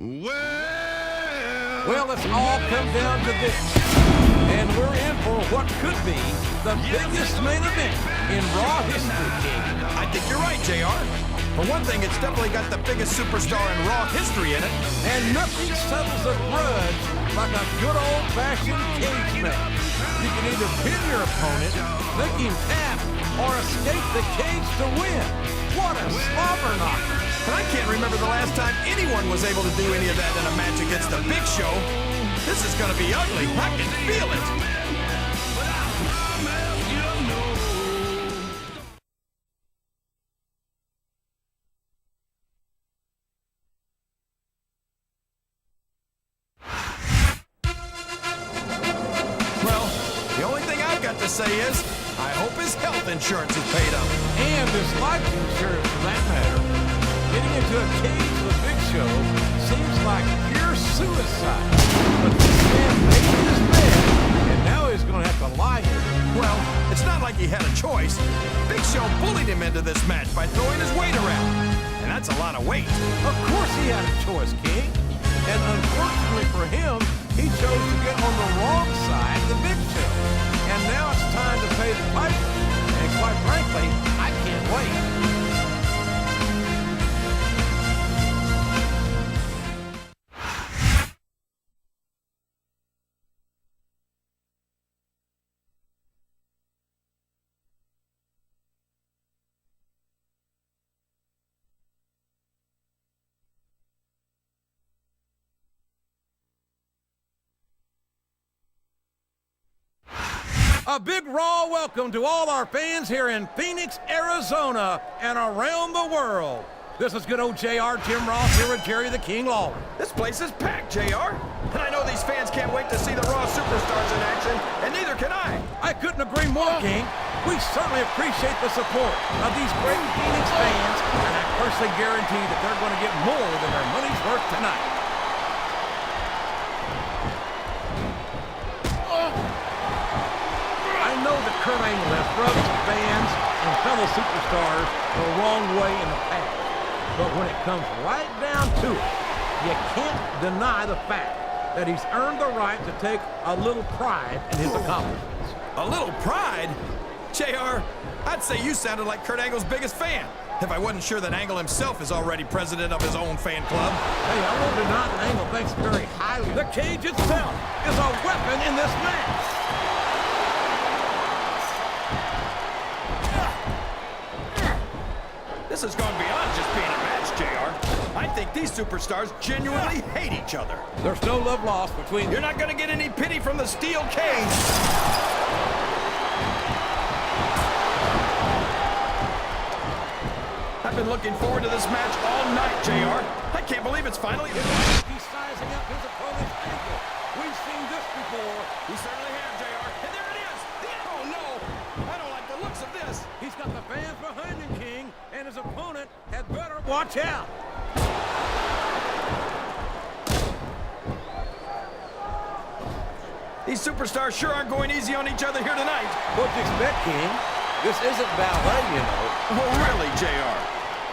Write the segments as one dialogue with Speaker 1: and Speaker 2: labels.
Speaker 1: Well, it's all come down to this. And we're in for what could be the biggest main event in Raw history, King.
Speaker 2: I think you're right, JR. For one thing, it's definitely got the biggest superstar in Raw history in it.
Speaker 1: And nothing settles a grudge like a good old-fashioned cage match. You can either pin your opponent, make him tap, or escape the cage to win. What a slobber knocker.
Speaker 2: And I can't remember the last time anyone was able to do any of that in a match against the Big Show. This is going to be ugly. I can feel it. Well, the only thing I've got to say is, I hope his health insurance is paid up.
Speaker 1: And his life insurance, for that matter. Getting into a cage with Big Show seems like pure suicide. But this man made his bed, and now he's going to have to lie here.
Speaker 2: Well, it's not like he had a choice. Big Show bullied him into this match by throwing his weight around. And that's a lot of weight.
Speaker 1: Of course he had a choice, King. And unfortunately for him, he chose to get on the wrong side of the Big Show. And now it's time to pay the piper. And quite frankly, I can't wait. A big Raw welcome to all our fans here in Phoenix, Arizona, and around the world. This is good old JR, Jim Ross here with Jerry the King Lawler.
Speaker 2: This place is packed, JR. And I know these fans can't wait to see the Raw superstars in action, and neither can I.
Speaker 1: I couldn't agree more, King. We certainly appreciate the support of these great Phoenix fans, and I personally guarantee that they're going to get more than their money's worth tonight. I know that Kurt Angle has rubbed fans and fellow superstars the wrong way in the past. But when it comes right down to it, you can't deny the fact that he's earned the right to take a little pride in his accomplishments.
Speaker 2: A little pride? JR, I'd say you sounded like Kurt Angle's biggest fan. If I wasn't sure that Angle himself is already president of his own fan club.
Speaker 1: Hey, I won't deny that Angle thinks very highly. The cage itself is a weapon in this match.
Speaker 2: This has gone beyond just being a match, JR. I think these superstars genuinely hate each other.
Speaker 1: There's no love lost between...
Speaker 2: You're not going to get any pity from the steel cage. I've been looking forward to this match all night, JR. I can't believe it's finally...
Speaker 1: He's sizing up his opponent's ankle. We've seen this before.
Speaker 2: We certainly have, JR. And there it is! Oh, no! I don't like the looks of this.
Speaker 1: He's got the fans behind him, King, and his opponent had better watch out.
Speaker 2: These superstars sure aren't going easy on each other here tonight.
Speaker 1: What do you expect, King? This isn't ballet, you know.
Speaker 2: Oh, really, JR?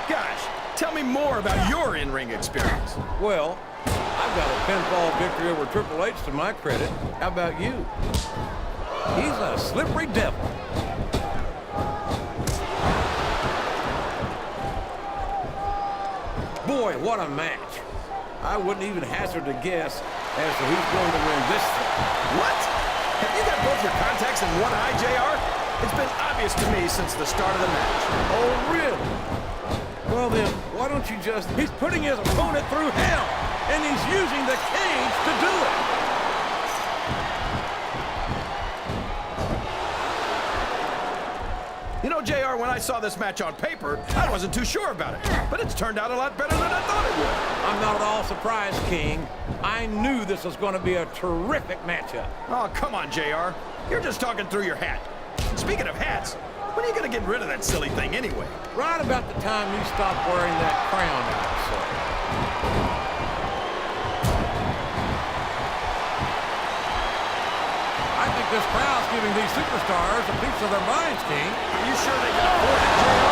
Speaker 2: Gosh, tell me more about your in-ring experience.
Speaker 1: Well, I've got a pinfall victory over Triple H to my credit. How about you? He's a slippery devil. Boy, what a match. I wouldn't even hazard a guess as to who's going to win this thing.
Speaker 2: What? Have you got both your contacts in one eye, JR? It's been obvious to me since the start of the match.
Speaker 1: Oh, really? Well, then, why don't you just... He's putting his opponent through hell, and he's using the cage to do it.
Speaker 2: You know, JR, when I saw this match on paper, I wasn't too sure about it. But it's turned out a lot better than I thought it would.
Speaker 1: I'm not at all surprised, King. I knew this was going to be a terrific matchup.
Speaker 2: Oh, come on, JR. You're just talking through your hat. Speaking of hats, when are you going to get rid of that silly thing anyway?
Speaker 1: Right about the time you stop wearing that crown out, sir. I think this crowd's giving these superstars a piece of their minds, King.
Speaker 2: Are you sure they can afford it, JR?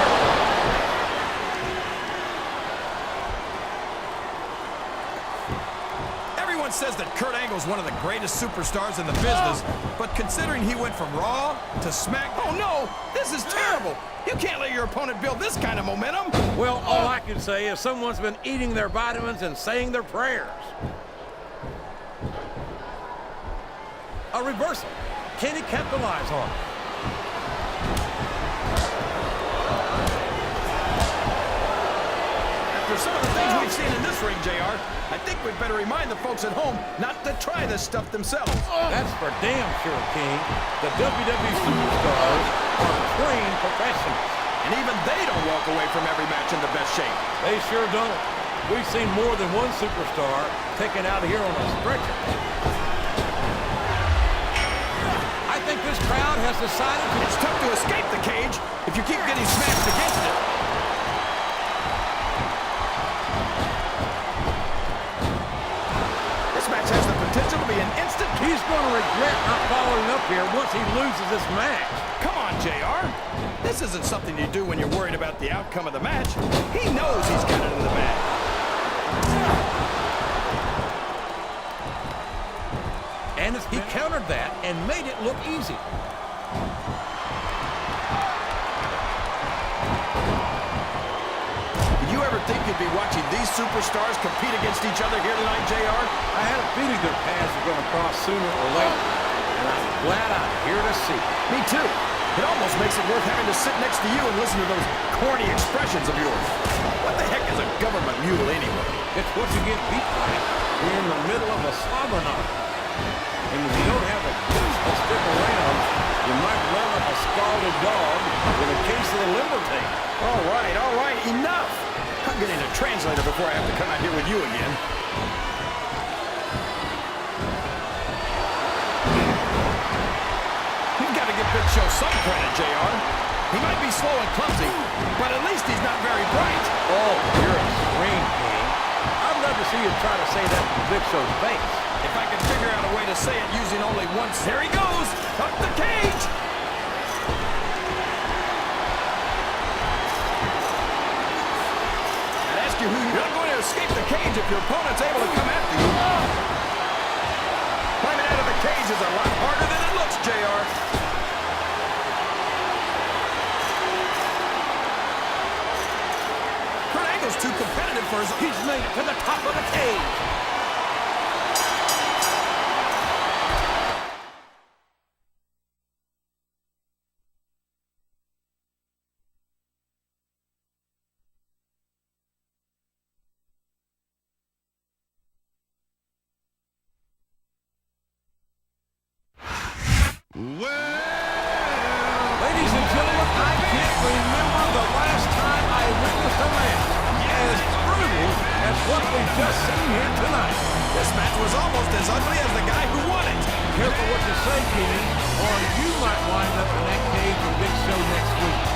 Speaker 2: says that Kurt Angle's one of the greatest superstars in the business, but considering he went from Raw to Smackdown... Oh, no! This is terrible! You can't let your opponent build this kind of momentum!
Speaker 1: Well, all I can say is someone's been eating their vitamins and saying their prayers. A reversal. Can he capitalize on it?
Speaker 2: After some of the things we've seen in this ring, JR, I think we'd better remind the folks at home not to try this stuff themselves.
Speaker 1: That's for damn sure, King. The WWE superstars are trained professionals.
Speaker 2: And even they don't walk away from every match in the best shape.
Speaker 1: They sure don't. We've seen more than one superstar taken out here on a stretcher. I think this crowd has decided to...
Speaker 2: It's tough to escape the cage if you keep getting smashed against it. This match has the potential to be an instant...
Speaker 1: He's going to regret not following up here once he loses this match.
Speaker 2: Come on, JR. This isn't something you do when you're worried about the outcome of the match. He knows he's got it in the bag.
Speaker 1: And he countered that and made it look easy.
Speaker 2: Did you ever think you'd be watching these superstars compete against each other here tonight, JR?
Speaker 1: I had a feeling their paths were going to cross sooner or later, and I'm glad I'm here to see it.
Speaker 2: Me too. It almost makes it worth having to sit next to you and listen to those corny expressions of yours. What the heck is a government mule anyway?
Speaker 1: It's what you get beat by. You're in the middle of a seminar. And if you don't have a goose to stick around, you might run up a scalded dog with a case of the liver tape.
Speaker 2: All right, enough. I'm getting a translator before I have to come out here with you again. You've got to give Big Show some credit, JR. He might be slow and clumsy, but at least he's not very bright.
Speaker 1: Oh, you're a scream king. I'd love to see you try to say that to Big Show's face.
Speaker 2: If I could figure out a way to say it using only one... There he goes! Up the cage! I'd ask you who... You're not going to escape the cage if your opponent's able to come after you. Climbing out of the cage is a lot harder than it looks, JR. Kurt Angle's too competitive for his...
Speaker 1: He's made it to the top of the cage. Ladies and gentlemen, I can't remember the last time I witnessed a match as brutal as what we've just seen here tonight.
Speaker 2: This match was almost as ugly as the guy who won it.
Speaker 1: Careful what you say, King, or you might wind up in that cage with Big Show next week.